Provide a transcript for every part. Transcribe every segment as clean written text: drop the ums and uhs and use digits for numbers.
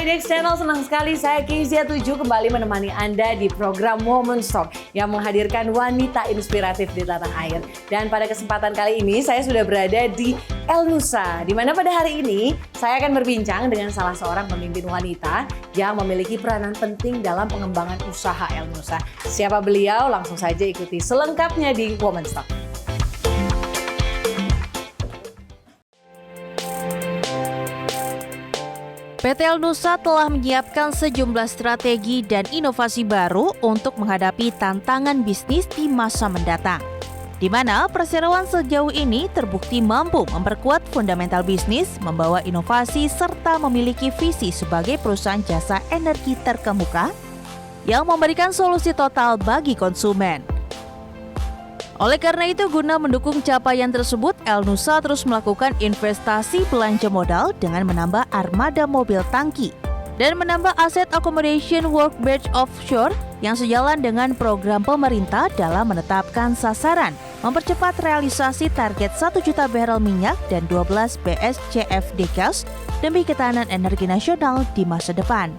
Hai Dex Channel, senang sekali saya Kezia7 kembali menemani Anda di program Women's Talk yang menghadirkan wanita inspiratif di tanah air. Dan pada kesempatan kali ini saya sudah berada di El Nusa, di mana pada hari ini saya akan berbincang dengan salah seorang pemimpin wanita yang memiliki peranan penting dalam pengembangan usaha El Nusa. Siapa beliau? Langsung saja ikuti selengkapnya di Women's Talk. PT El Nusa telah menyiapkan sejumlah strategi dan inovasi baru untuk menghadapi tantangan bisnis di masa mendatang. Di mana perseroan sejauh ini terbukti mampu memperkuat fundamental bisnis, membawa inovasi serta memiliki visi sebagai perusahaan jasa energi terkemuka yang memberikan solusi total bagi konsumen. Oleh karena itu, guna mendukung capaian tersebut, El Nusa terus melakukan investasi belanja modal dengan menambah armada mobil tangki dan menambah aset accommodation workbench offshore yang sejalan dengan program pemerintah dalam menetapkan sasaran, mempercepat realisasi target 1 juta barel minyak dan 12 BSCFD gas demi ketahanan energi nasional di masa depan.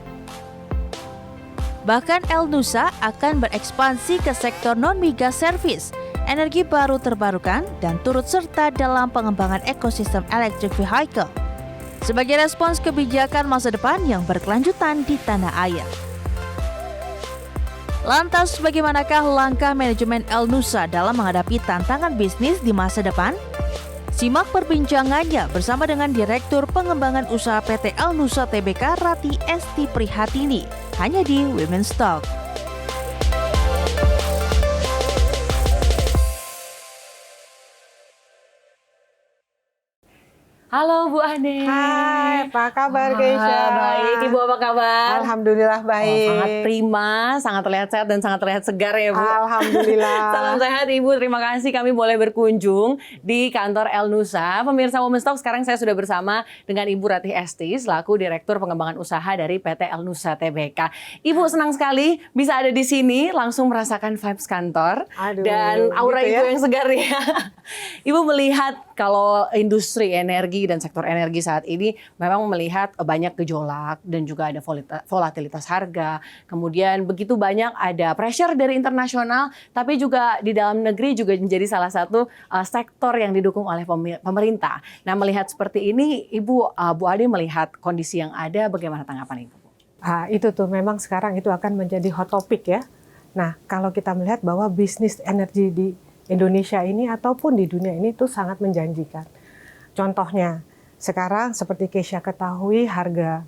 Bahkan El Nusa akan berekspansi ke sektor non-migas service, energi baru terbarukan, dan turut serta dalam pengembangan ekosistem electric vehicle sebagai respons kebijakan masa depan yang berkelanjutan di tanah air. Lantas, bagaimanakah langkah manajemen El Nusa dalam menghadapi tantangan bisnis di masa depan? Simak perbincangannya bersama dengan Direktur Pengembangan Usaha PT El Nusa Tbk Rati Esti Prihatini, hanya di Women's Talk. Halo Bu Ade. Hai, apa kabar Keisha? Baik, Ibu apa kabar? Alhamdulillah baik. Sangat prima, sangat terlihat sehat dan sangat terlihat segar ya Bu. Alhamdulillah. Salam sehat Ibu, terima kasih kami boleh berkunjung di kantor El Nusa. Pemirsa Women's Talk, sekarang saya sudah bersama dengan Ibu Rati Esti selaku Direktur Pengembangan Usaha dari PT El Nusa Tbk. Ibu senang sekali bisa ada di sini, langsung merasakan vibes kantor. Aduh, dan aura gitu Ibu ya? yang segar ya. Ibu melihat kalau industri energi dan sektor energi saat ini memang melihat banyak gejolak dan juga ada volatilitas harga. Kemudian begitu banyak ada pressure dari internasional, tapi juga di dalam negeri juga menjadi salah satu sektor yang didukung oleh pemerintah. Nah, melihat seperti ini, Bu Ade melihat kondisi yang ada, bagaimana tanggapan Ibu? Itu tuh memang sekarang itu akan menjadi hot topic ya. Nah, kalau kita melihat bahwa bisnis energi di Indonesia ini ataupun di dunia ini tuh sangat menjanjikan. Contohnya, sekarang seperti Keisha ketahui harga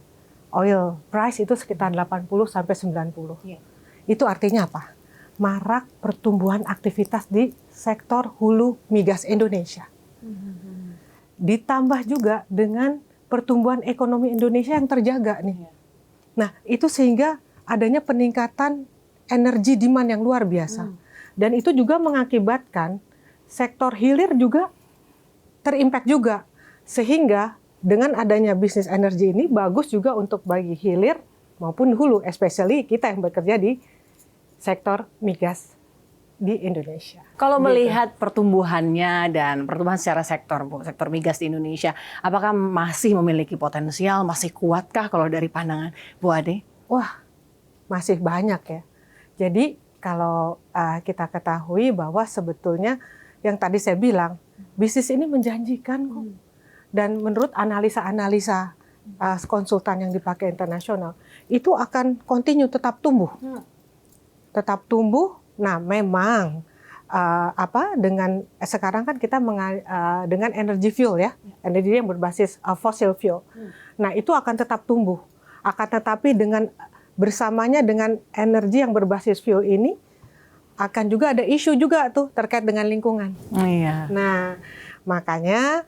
oil price itu sekitar 80 sampai 90. Yeah. Itu artinya apa? Marak pertumbuhan aktivitas di sektor hulu migas Indonesia. Ditambah juga dengan pertumbuhan ekonomi Indonesia yang terjaga nih. Yeah. Nah, itu sehingga adanya peningkatan energi demand yang luar biasa. Dan itu juga mengakibatkan sektor hilir juga terimpact juga. Sehingga dengan adanya bisnis energi ini bagus juga untuk bagi hilir maupun hulu, especially kita yang bekerja di sektor migas di Indonesia. Kalau melihat pertumbuhannya dan pertumbuhan secara sektor migas di Indonesia, apakah masih memiliki potensial, masih kuatkah kalau dari pandangan Bu Ade? Wah, masih banyak ya. Jadi kalau kita ketahui bahwa sebetulnya yang tadi saya bilang, bisnis ini menjanjikan kok. Dan menurut analisa-analisa konsultan yang dipakai internasional, itu akan continue tetap tumbuh. Tetap tumbuh. Nah, memang dengan sekarang kan kita dengan energy fuel ya, energi yang berbasis fossil fuel. Nah, itu akan tetap tumbuh. Akan tetapi bersamanya dengan energi yang berbasis fuel ini akan juga ada isu juga tuh terkait dengan lingkungan. Iya. Nah, makanya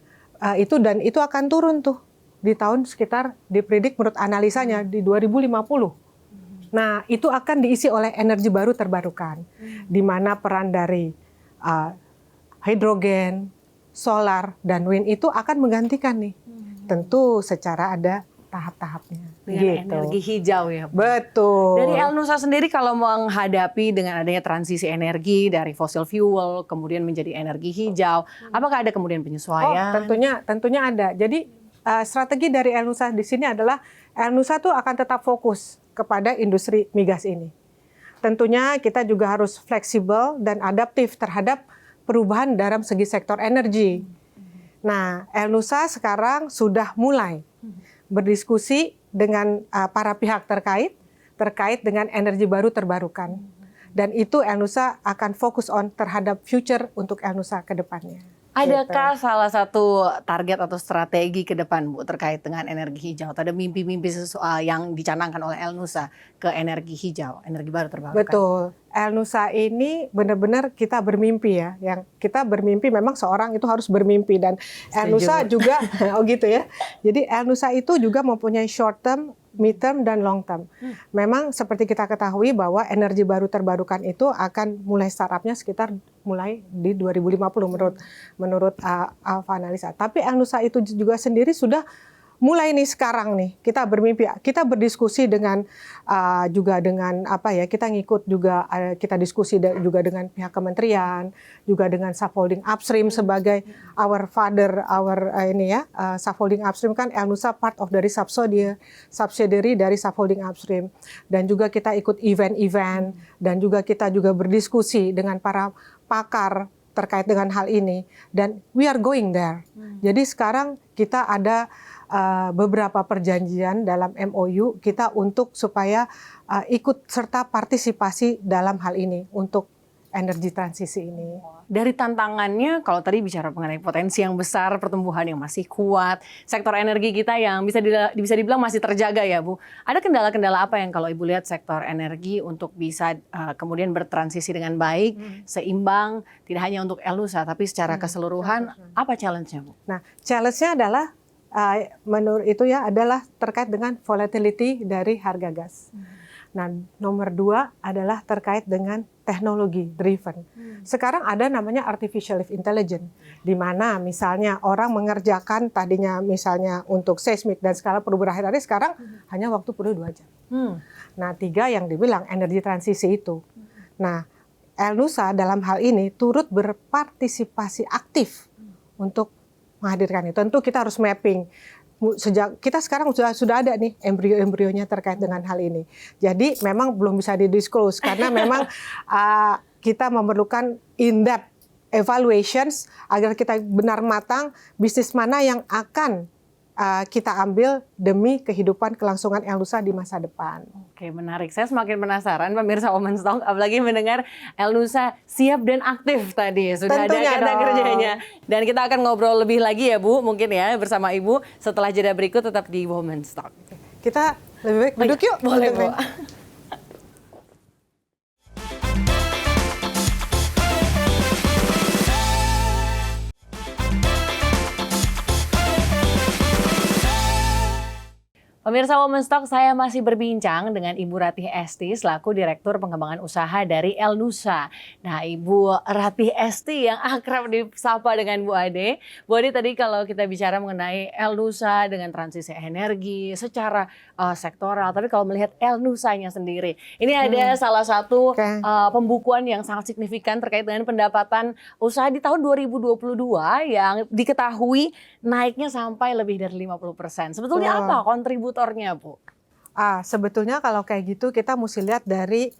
itu akan turun tuh di tahun sekitar dipredik menurut analisanya di 2050. Nah, itu akan diisi oleh energi baru terbarukan, di mana peran dari hidrogen, solar, dan wind itu akan menggantikan nih. Tentu secara ada tahap-tahapnya. Dengan energi hijau ya. Betul. Dari El Nusa sendiri kalau menghadapi dengan adanya transisi energi dari fossil fuel kemudian menjadi energi hijau, apakah ada kemudian penyesuaian? Tentunya ada. Jadi strategi dari El Nusa di sini adalah El-Nusa tuh akan tetap fokus kepada industri migas ini. Tentunya kita juga harus fleksibel dan adaptif terhadap perubahan dalam segi sektor energi. Nah, El-Nusa sekarang sudah mulai berdiskusi dengan para pihak terkait dengan energi baru terbarukan. Dan itu El-Nusa akan fokus terhadap future untuk El-Nusa ke depannya. Adakah salah satu target atau strategi ke depan, Bu, terkait dengan energi hijau? Ada mimpi-mimpi yang dicanangkan oleh El-Nusa ke energi hijau, energi baru terbarukan? Betul. El-Nusa ini benar-benar kita bermimpi ya. Yang kita bermimpi memang seorang itu harus bermimpi. Dan El-Nusa juga, oh gitu ya. Jadi El-Nusa itu juga mempunyai short term, mid term, dan long term. Memang seperti kita ketahui bahwa energi baru terbarukan itu akan mulai startupnya sekitar mulai di 2050 menurut Alfa Analisa. Tapi El-Nusa itu juga sendiri sudah mulai nih sekarang nih kita bermimpi, kita berdiskusi dengan juga dengan kita ngikut juga kita diskusi juga dengan pihak kementerian, juga dengan subholding upstream sebagai our father, subholding upstream kan El-Nusa part of dari subsidiary dari subholding upstream, dan juga kita ikut event-event, dan juga kita juga berdiskusi dengan para pakar terkait dengan hal ini, dan we are going there. Jadi sekarang kita ada beberapa perjanjian dalam MOU kita untuk supaya ikut serta partisipasi dalam hal ini untuk energi transisi ini. Dari tantangannya, kalau tadi bicara mengenai potensi yang besar, pertumbuhan yang masih kuat, sektor energi kita yang bisa dibilang masih terjaga ya, Bu. Ada kendala-kendala apa yang kalau Ibu lihat sektor energi untuk bisa kemudian bertransisi dengan baik, seimbang, tidak hanya untuk El-Nusa, tapi secara keseluruhan, apa challenge-nya, Bu? Nah, challenge-nya adalah menurut itu ya adalah terkait dengan volatility dari harga gas. Nah, nomor 2 adalah terkait dengan teknologi driven. Sekarang ada namanya artificial lift intelligence, di mana misalnya orang mengerjakan tadinya misalnya untuk seismik dan skala perubahan hari sekarang hanya waktu perlu 2 jam. Nah, 3 yang dibilang energi transisi itu. Nah, El-Nusa dalam hal ini turut berpartisipasi aktif untuk menghadirkan itu. Tentu kita harus mapping. Sejak kita sekarang sudah ada nih embrio-embrionya terkait dengan hal ini. Jadi memang belum bisa didisclose karena memang kita memerlukan in-depth evaluations agar kita benar matang bisnis mana yang akan kita ambil demi kehidupan kelangsungan El-Nusa di masa depan. Oke, menarik. Saya semakin penasaran pemirsa Women's Talk, apalagi mendengar El-Nusa siap dan aktif tadi. Sudah Tentunya ada kata dong. kerjanya. Dan kita akan ngobrol lebih lagi ya, Bu, mungkin ya bersama Ibu setelah jeda berikut tetap di Women's Talk. Kita lebih baik duduk yuk. Boleh, Bu. Pemirsa Women's Talk, saya masih berbincang dengan Ibu Ratih Esti selaku Direktur Pengembangan Usaha dari El-Nusa. Nah, Ibu Ratih Esti yang akrab disapa dengan Bu Ade. Bu Ade, tadi kalau kita bicara mengenai El-Nusa dengan transisi energi secara sektoral, tapi kalau melihat El-Nusanya sendiri, ini ada salah satu pembukuan yang sangat signifikan terkait dengan pendapatan usaha di tahun 2022 yang diketahui naiknya sampai lebih dari 50%. Sebetulnya apa kontributornya, Bu? Sebetulnya kalau kayak gitu kita mesti lihat dari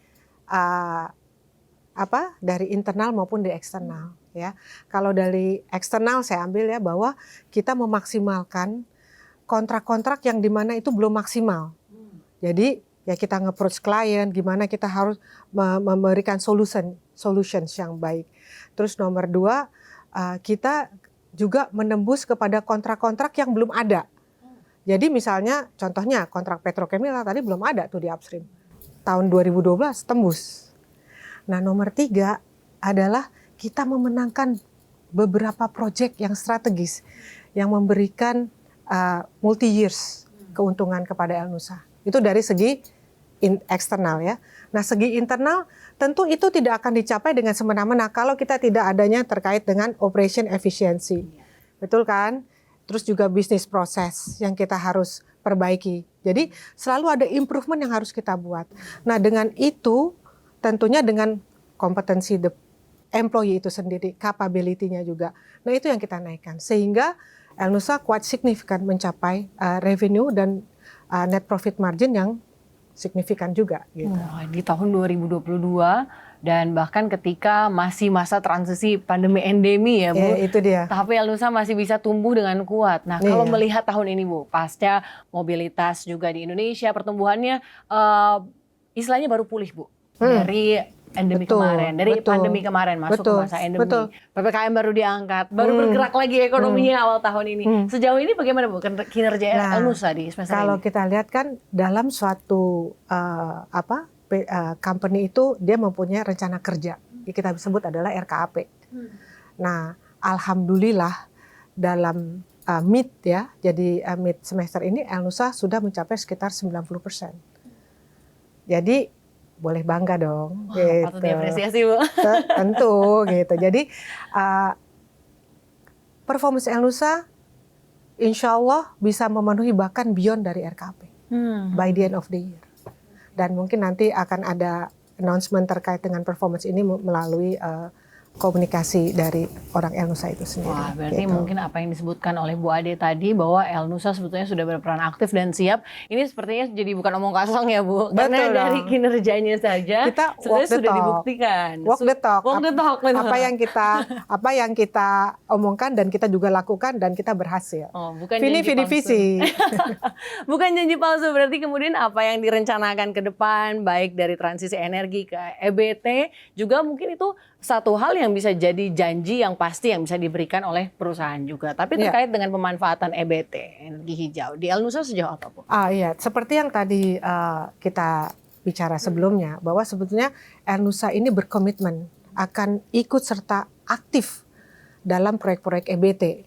dari internal maupun di eksternal ya. Kalau dari eksternal saya ambil ya bahwa kita memaksimalkan kontrak-kontrak yang dimana itu belum maksimal. Jadi ya kita nge-approach klien gimana kita harus memberikan solutions yang baik. Terus nomor 2 kita juga menembus kepada kontrak-kontrak yang belum ada. Jadi misalnya contohnya kontrak petrokimia tadi belum ada tuh di upstream. Tahun 2012 tembus. Nah, nomor 3 adalah kita memenangkan beberapa proyek yang strategis yang memberikan multi years keuntungan kepada El-Nusa. Itu dari segi eksternal ya. Nah, segi internal tentu itu tidak akan dicapai dengan semena-mena kalau kita tidak adanya terkait dengan operation efficiency. Betul kan? Terus juga bisnis proses yang kita harus perbaiki. Jadi selalu ada improvement yang harus kita buat. Nah, dengan itu tentunya dengan kompetensi the employee itu sendiri, capability-nya juga. Nah, itu yang kita naikkan sehingga El-Nusa kuat signifikan mencapai revenue dan net profit margin yang signifikan juga gitu. Wah, di tahun 2022 dan bahkan ketika masih masa transisi pandemi endemi ya Bu. Itu dia. Tapi Elnusa masih bisa tumbuh dengan kuat. Nah, kalau melihat tahun ini Bu, pasca mobilitas juga di Indonesia, pertumbuhannya istilahnya baru pulih Bu. Dari endemi kemarin, dari pandemi kemarin masuk ke masa endemi. PPKM baru diangkat, baru bergerak lagi ekonominya awal tahun ini. Sejauh ini bagaimana Bu kinerja Elnusa di semester ini? Kalau kita lihat kan dalam suatu company itu dia mempunyai rencana kerja. Kita sebut adalah RKAP. Nah, alhamdulillah dalam mid ya, jadi mid semester ini Elnusa sudah mencapai sekitar 90%. Jadi boleh bangga dong. Wah, gitu. patut diapresiasi Bu. Tentu gitu. Jadi performance Elnusa insya Allah bisa memenuhi bahkan beyond dari RKP by the end of the year. Dan mungkin nanti akan ada announcement terkait dengan performance ini melalui komunikasi dari orang Elnusa itu sendiri. Wah, berarti gitu. mungkin apa yang disebutkan oleh Bu Ade tadi bahwa Elnusa sebetulnya sudah berperan aktif dan siap. Ini sepertinya jadi bukan omong kosong ya Bu. Karena Betul dari dong. kinerjanya saja Kita sebenarnya walk the sudah talk. dibuktikan. Walk the talk. Walk the talk. Betul. Apa yang kita omongkan dan kita juga lakukan dan kita berhasil. Oh, bukan Vini janji vidi palsu. visi. Bukan janji palsu, berarti kemudian apa yang direncanakan ke depan baik dari transisi energi ke EBT juga mungkin itu satu hal yang bisa jadi janji yang pasti yang bisa diberikan oleh perusahaan juga. Tapi terkait dengan pemanfaatan EBT, energi hijau, di Elnusa sejauh apa Bu? Iya, seperti yang tadi kita bicara sebelumnya, bahwa sebetulnya Elnusa ini berkomitmen akan ikut serta aktif dalam proyek-proyek EBT.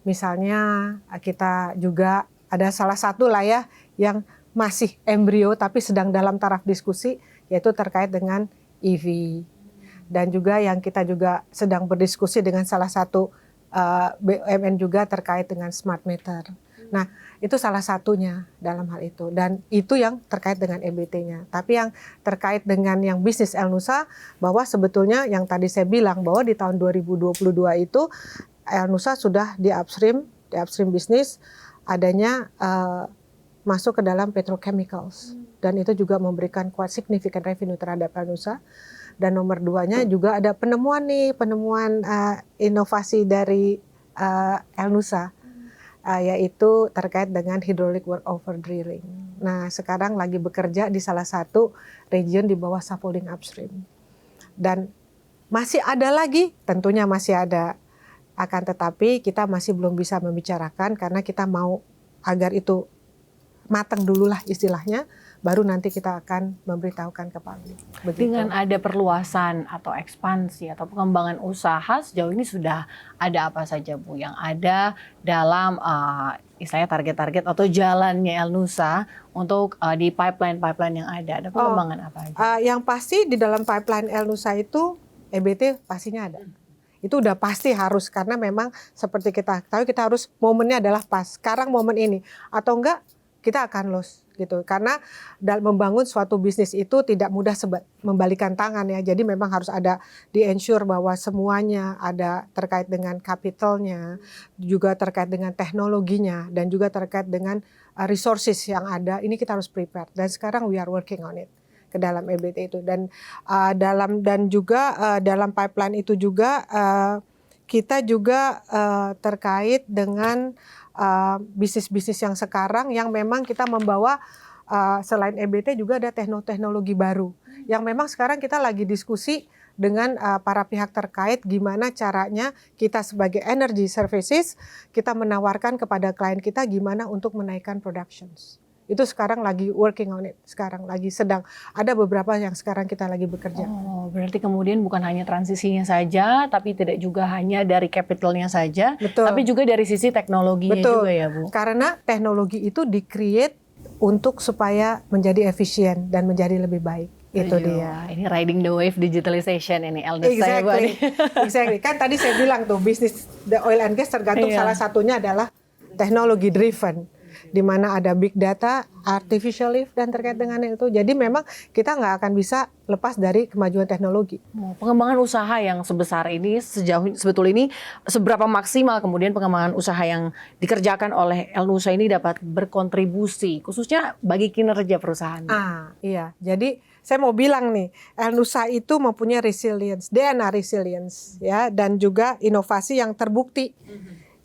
Misalnya kita juga ada salah satu lah ya yang masih embrio tapi sedang dalam taraf diskusi, yaitu terkait dengan EV. Dan juga yang kita juga sedang berdiskusi dengan salah satu BUMN juga terkait dengan smart meter. Nah, itu salah satunya dalam hal itu. Dan itu yang terkait dengan EBT-nya. Tapi yang terkait dengan yang bisnis Elnusa, bahwa sebetulnya yang tadi saya bilang bahwa di tahun 2022 itu Elnusa sudah di upstream bisnis adanya masuk ke dalam petrochemicals. Dan itu juga memberikan quite significant revenue terhadap Elnusa. Dan nomor 2-nya juga ada penemuan inovasi dari Elnusa, yaitu terkait dengan hydraulic workover drilling. Nah, sekarang lagi bekerja di salah satu region di bawah scaffolding upstream. Dan masih ada lagi, tentunya masih ada. Akan tetapi kita masih belum bisa membicarakan karena kita mau agar itu matang dulu lah istilahnya, baru nanti kita akan memberitahukan ke publik. Dengan ada perluasan atau ekspansi atau pengembangan usaha sejauh ini sudah ada apa saja Bu yang ada dalam istilahnya target-target atau jalannya Elnusa untuk di pipeline yang ada pengembangan apa aja? Yang pasti di dalam pipeline Elnusa itu EBT pastinya ada. Itu udah pasti harus, karena memang seperti kita tahu kita harus momennya adalah pas. Sekarang momen ini atau enggak kita akan lose gitu. Karena dalam membangun suatu bisnis itu tidak mudah membalikan tangan ya. Jadi memang harus ada di-ensure bahwa semuanya ada terkait dengan capitalnya, juga terkait dengan teknologinya, dan juga terkait dengan resources yang ada. Ini kita harus prepare. Dan sekarang we are working on it ke dalam EBT itu. Dan dalam pipeline itu juga kita juga terkait dengan bisnis-bisnis yang sekarang yang memang kita membawa selain EBT juga ada teknologi baru yang memang sekarang kita lagi diskusi dengan para pihak terkait gimana caranya kita sebagai energy services kita menawarkan kepada klien kita gimana untuk menaikkan productions. Itu sekarang lagi working on it, sekarang lagi sedang ada beberapa yang sekarang kita lagi bekerja. Oh, berarti kemudian bukan hanya transisinya saja, tapi tidak juga hanya dari capitalnya saja, Betul. tapi juga dari sisi teknologinya. Betul. Juga ya Bu. Karena teknologi itu di-create untuk supaya menjadi efisien dan menjadi lebih baik. Itu dia. Ini riding the wave digitalization ini Elnusa. Exactly. Kan tadi saya bilang tuh bisnis the oil and gas tergantung salah satunya adalah teknologi driven. di mana ada big data, artificial lift dan terkait dengan itu. Jadi memang kita nggak akan bisa lepas dari kemajuan teknologi. Pengembangan usaha yang sebesar ini sejauh sebetulnya ini seberapa maksimal kemudian pengembangan usaha yang dikerjakan oleh Elnusa ini dapat berkontribusi khususnya bagi kinerja perusahaan. Iya. Jadi saya mau bilang nih, Elnusa itu mempunyai resilience, DNA resilience ya, dan juga inovasi yang terbukti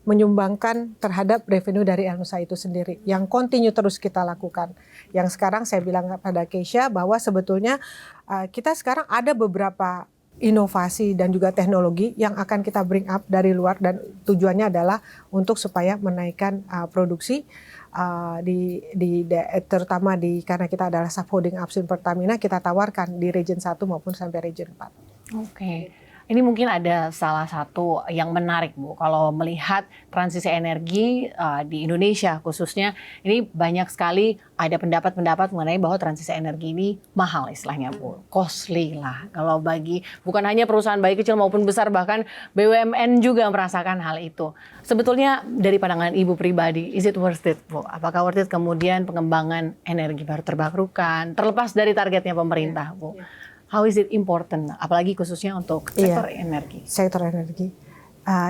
menyumbangkan terhadap revenue dari Elnusa itu sendiri yang continue terus kita lakukan. Yang sekarang saya bilang pada Keisha bahwa sebetulnya kita sekarang ada beberapa inovasi dan juga teknologi yang akan kita bring up dari luar dan tujuannya adalah untuk supaya menaikkan produksi terutama karena kita adalah subholding upstream Pertamina, kita tawarkan di region 1 maupun sampai region 4. Oke. Ini mungkin ada salah satu yang menarik, Bu. Kalau melihat transisi energi di Indonesia khususnya, ini banyak sekali ada pendapat-pendapat mengenai bahwa transisi energi ini mahal istilahnya, Bu. Costly lah. Kalau bagi bukan hanya perusahaan baik kecil maupun besar, bahkan BUMN juga merasakan hal itu. Sebetulnya dari pandangan Ibu pribadi, is it worth it, Bu? Apakah worth it kemudian pengembangan energi baru terbarukan, terlepas dari targetnya pemerintah, Bu? How is it important, apalagi khususnya untuk sektor energi? Sektor energi.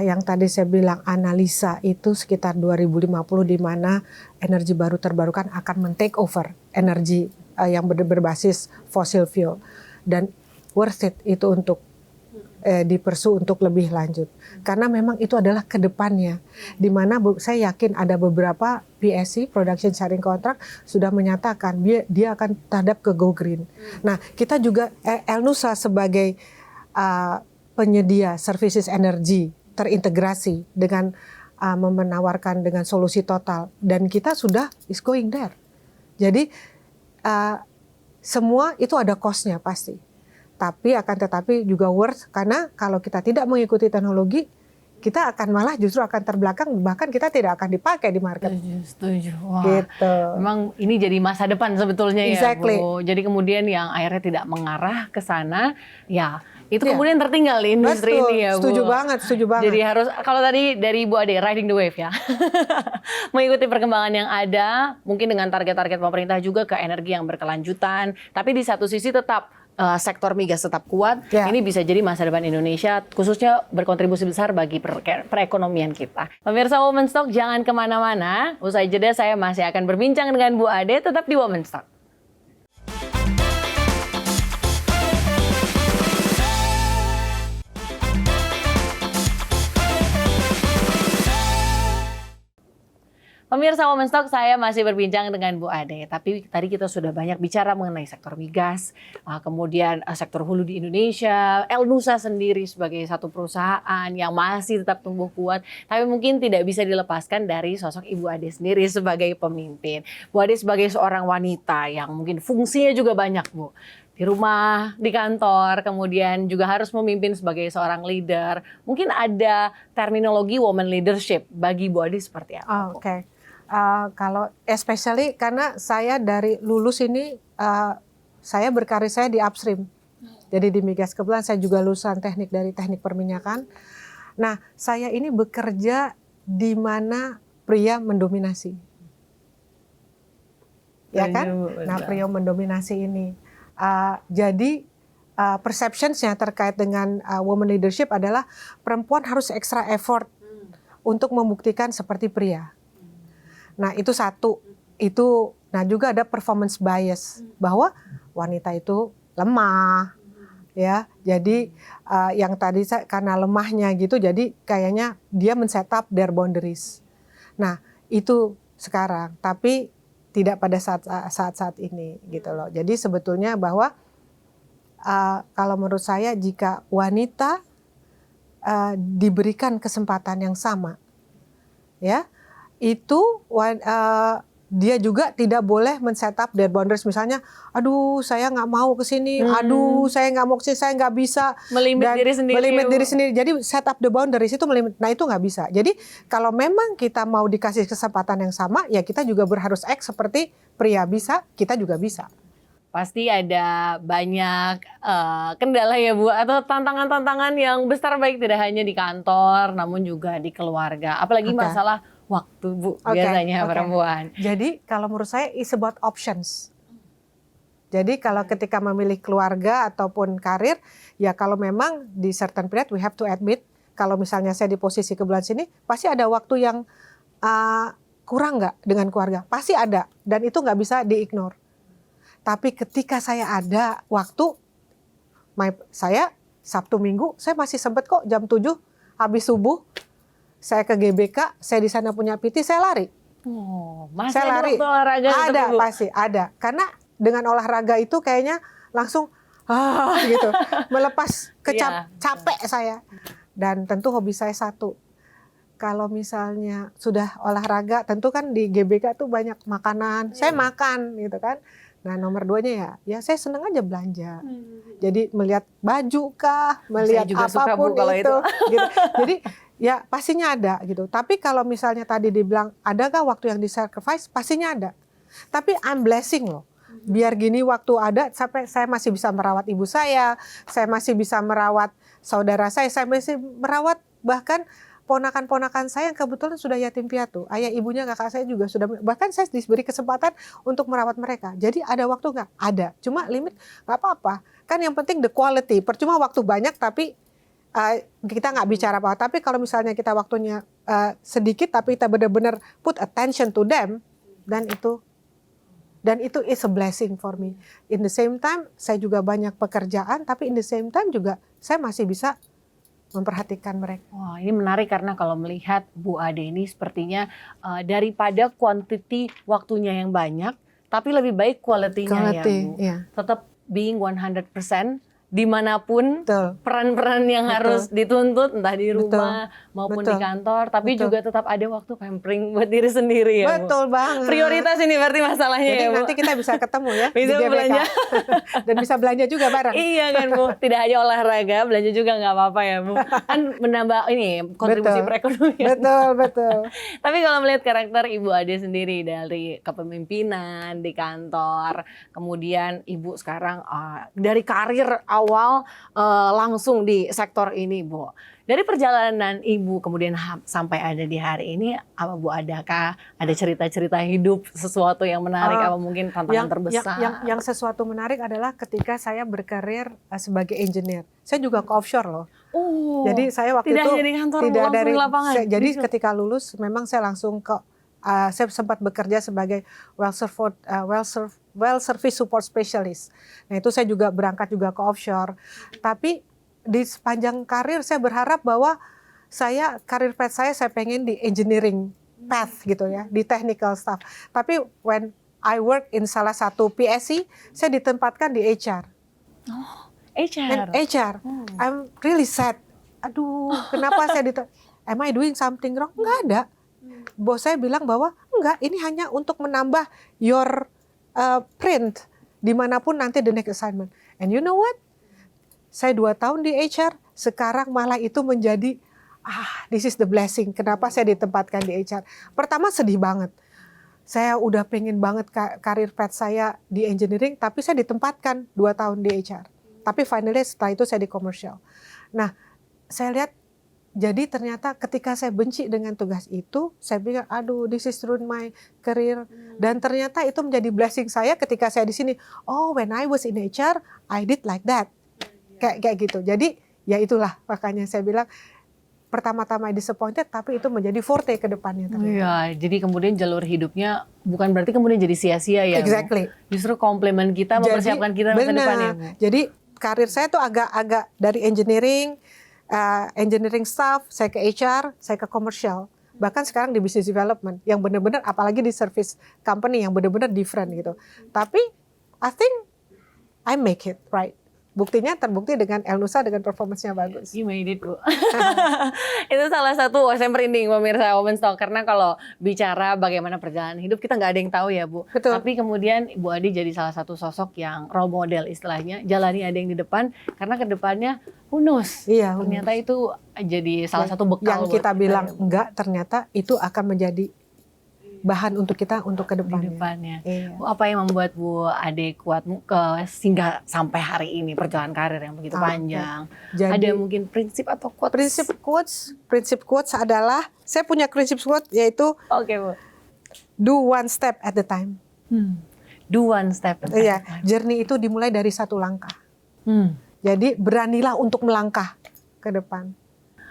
Yang tadi saya bilang analisa itu sekitar 2050 di mana energi baru terbarukan akan men-take over energi yang berbasis fossil fuel. Dan worth it itu untuk dipersu untuk lebih lanjut. Karena memang itu adalah kedepannya. Di mana saya yakin ada beberapa PSC, Production Sharing Contract, sudah menyatakan dia akan terhadap ke go green. Nah, kita juga Elnusa sebagai penyedia services energi terintegrasi dengan menawarkan dengan solusi total. Dan kita sudah is going there. Jadi semua itu ada cost-nya pasti. Tapi akan tetapi juga worth karena kalau kita tidak mengikuti teknologi, kita akan malah justru akan terbelakang, bahkan kita tidak akan dipakai di market. Setuju. Wah, gitu. Memang ini jadi masa depan sebetulnya Exactly. ya, Bu. Jadi kemudian yang akhirnya tidak mengarah ke sana, ya itu kemudian tertinggal di industri Betul, ini ya, Bu. setuju banget. Jadi harus, kalau tadi dari Bu Ade, riding the wave ya. Mengikuti perkembangan yang ada, mungkin dengan target-target pemerintah juga ke energi yang berkelanjutan. Tapi di satu sisi tetap sektor migas tetap kuat, ini bisa jadi masa depan Indonesia, khususnya berkontribusi besar bagi perekonomian kita. Pemirsa Women's Talk, jangan kemana-mana. Usai jeda saya masih akan berbincang dengan Bu Ade, tetap di Women's Talk. Pemirsa Women's Talk, saya masih berbincang dengan Bu Ade. Tapi tadi kita sudah banyak bicara mengenai sektor migas, kemudian sektor hulu di Indonesia, Elnusa sendiri sebagai satu perusahaan yang masih tetap tumbuh kuat. Tapi mungkin tidak bisa dilepaskan dari sosok Ibu Ade sendiri sebagai pemimpin. Bu Ade sebagai seorang wanita yang mungkin fungsinya juga banyak, Bu. Di rumah, di kantor, kemudian juga harus memimpin sebagai seorang leader. Mungkin ada terminologi woman leadership bagi Bu Ade seperti apa? Oke. Kalau especially karena saya dari lulus ini saya berkarir saya di upstream. Jadi di migas, kebetulan saya juga lulusan teknik dari teknik perminyakan. Nah, saya ini bekerja di mana pria mendominasi. Ya kan? Nah, pria mendominasi ini. Jadi perceptions-nya terkait dengan woman leadership adalah perempuan harus extra effort untuk membuktikan seperti pria. Nah, itu satu. Nah juga ada performance bias bahwa wanita itu lemah, ya. Jadi yang tadi karena lemahnya gitu, jadi kayaknya dia men-setup their boundaries. Nah, itu sekarang, tapi tidak pada saat ini gitu loh. Jadi sebetulnya bahwa kalau menurut saya jika wanita diberikan kesempatan yang sama, ya. Itu dia juga tidak boleh men-setup their boundaries, misalnya, aduh saya nggak mau ke sini, aduh saya nggak mau ke sini, saya nggak bisa melimit diri sendiri. Jadi set up the boundaries itu melimit, nah itu nggak bisa. Jadi kalau memang kita mau dikasih kesempatan yang sama, ya kita juga harus act seperti pria bisa, kita juga bisa. Pasti ada banyak kendala ya Bu, atau tantangan-tantangan yang besar baik tidak hanya di kantor namun juga di keluarga. Apalagi masalah waktu Bu Oke, biasanya oke. perempuan. Jadi kalau menurut saya is about options. Jadi kalau ketika memilih keluarga ataupun karir, ya kalau memang di certain period we have to admit, kalau misalnya saya di posisi kebetulan sini, pasti ada waktu yang kurang nggak dengan keluarga? Pasti ada, dan itu nggak bisa di-ignore. Tapi ketika saya ada waktu, saya Sabtu Minggu, saya masih sempat kok jam 7 habis subuh, saya ke GBK, saya di sana punya PT, saya lari. Oh, masih Saya ada lari. waktu olahraga gitu, Ada, Bu? pasti ada. Karena dengan olahraga itu kayaknya langsung gitu, melepas Iya. capek saya. Dan tentu hobi saya satu. Kalau misalnya sudah olahraga, tentu kan di GBK tuh banyak makanan. Saya makan gitu kan. Nah, nomor 2-nya ya saya seneng aja belanja. Jadi melihat baju kah, melihat juga suka, apapun Bu, kalau itu. Gitu. Jadi ya pastinya ada gitu. Tapi kalau misalnya tadi dibilang adakah waktu yang di-sacrifice, pastinya ada. Tapi I'm blessing loh. Biar gini waktu ada, sampai saya masih bisa merawat ibu saya masih bisa merawat saudara saya masih merawat bahkan ponakan-ponakan saya yang kebetulan sudah yatim piatu. Ayah ibunya kakak saya juga sudah, bahkan saya diberi kesempatan untuk merawat mereka. Jadi ada waktu nggak? Ada. Cuma limit nggak apa-apa. Kan yang penting the quality. Percuma waktu banyak tapi kita nggak bicara apa. Tapi kalau misalnya kita waktunya sedikit tapi kita benar-benar put attention to them, dan itu is a blessing for me. In the same time, saya juga banyak pekerjaan, tapi in the same time juga saya masih bisa memperhatikan mereka. Wah, ini menarik karena kalau melihat Bu Ade ini sepertinya daripada quantity waktunya yang banyak, tapi lebih baik quality-nya ya Bu. Iya. Tetap being 100% dimanapun Betul. peran-peran yang Betul. harus dituntut entah di rumah maupun di Betul. kantor, tapi Betul. juga tetap ada waktu pampering buat diri sendiri ya Bu. Betul banget. Prioritas ini berarti masalahnya Jadi ya Bu. nanti kita bisa ketemu ya Bisa di GBK. belanja. Dan bisa belanja juga bareng. Iya kan Bu, tidak hanya olahraga, belanja juga nggak apa-apa ya Bu. Kan menambah ini kontribusi Betul. perekonomian. Betul. Tapi kalau melihat karakter Ibu Ade sendiri dari kepemimpinan di kantor, kemudian Ibu sekarang dari karir awal langsung di sektor ini Bu. Dari perjalanan Ibu kemudian sampai ada di hari ini, apa Bu adakah ada cerita-cerita hidup sesuatu yang menarik, apa mungkin tantangan terbesar? Yang sesuatu menarik adalah ketika saya berkarir sebagai engineer. Saya juga ke offshore loh. Oh, Jadi saya waktu tidak itu dari kantor, tidak langsung dari di lapangan. jadi ketika lulus memang saya langsung ke saya sempat bekerja sebagai well service support specialist. Nah, itu saya juga berangkat juga ke offshore. Tapi di sepanjang karir saya berharap bahwa karir path saya pengen di engineering path gitu ya, di technical stuff. Tapi when I work in salah satu PSC, saya ditempatkan di HR. HR. HR. I'm really sad. Aduh, kenapa saya am I doing something wrong? Enggak ada. Bos saya bilang bahwa enggak, ini hanya untuk menambah your print dimanapun nanti the next assignment. And you know what? Saya 2 tahun di HR, sekarang malah itu menjadi this is the blessing. Kenapa saya ditempatkan di HR? Pertama sedih banget. Saya udah pengen banget karir path saya di engineering, tapi saya ditempatkan 2 tahun di HR. Tapi finally setelah itu saya di commercial. Nah, saya lihat jadi ternyata ketika saya benci dengan tugas itu, saya pikir aduh this is ruin my career. Dan ternyata itu menjadi blessing saya ketika saya di sini. Oh, when I was in HR, I did like that. Kayak gitu. Jadi ya itulah makanya saya bilang pertama-tama disappointed, tapi itu menjadi forte ke depannya. Iya, jadi kemudian jalur hidupnya bukan berarti kemudian jadi sia-sia ya. Exactly. Bu? Justru komplimen kita mempersiapkan kita masa depan ya Bu. Jadi karir saya tuh agak dari engineering staff, saya ke HR, saya ke commercial. Bahkan sekarang di business development yang benar-benar, apalagi di service company yang benar-benar different gitu. Tapi I think I make it right. Buktinya terbukti dengan Elnusa dengan performance-nya bagus. You made it Bu. Itu salah satu saya merinding pemirsa Womenstock, karena kalau bicara bagaimana perjalanan hidup kita nggak ada yang tahu ya Bu. Betul. Tapi kemudian Ibu Ade jadi salah satu sosok yang role model istilahnya, jalani ada yang di depan, karena ke depannya who knows. Iya, Ternyata itu jadi salah satu bekal yang buat kita bilang ya, Bu. enggak, ternyata itu akan menjadi bahan untuk kita untuk ke Di depannya. depannya. Iya. Bu, apa yang membuat Bu Ade kuat sehingga sampai hari ini perjalanan karir yang begitu Oke. panjang? Jadi Ada mungkin prinsip atau quotes? prinsip quotes adalah, saya punya prinsip quotes yaitu Oke, Bu. do one step at the time. Do one step. at a Iya, time. journey itu dimulai dari satu langkah. Hmm. Jadi beranilah untuk melangkah ke depan.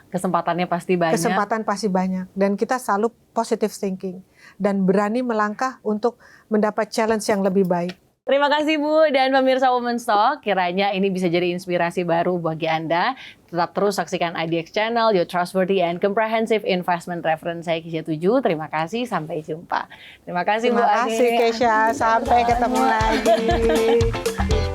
Kesempatannya pasti banyak. Kesempatan pasti banyak dan kita selalu positive thinking dan berani melangkah untuk mendapat challenge yang lebih baik. Terima kasih Bu dan pemirsa Women's Talk. Kiranya ini bisa jadi inspirasi baru bagi Anda. Tetap terus saksikan IDX Channel, your trustworthy and comprehensive investment reference. Saya Kisha 7. Terima kasih, sampai jumpa. Terima kasih Bu Terima Ade. kasih Kesha, sampai ketemu lagi.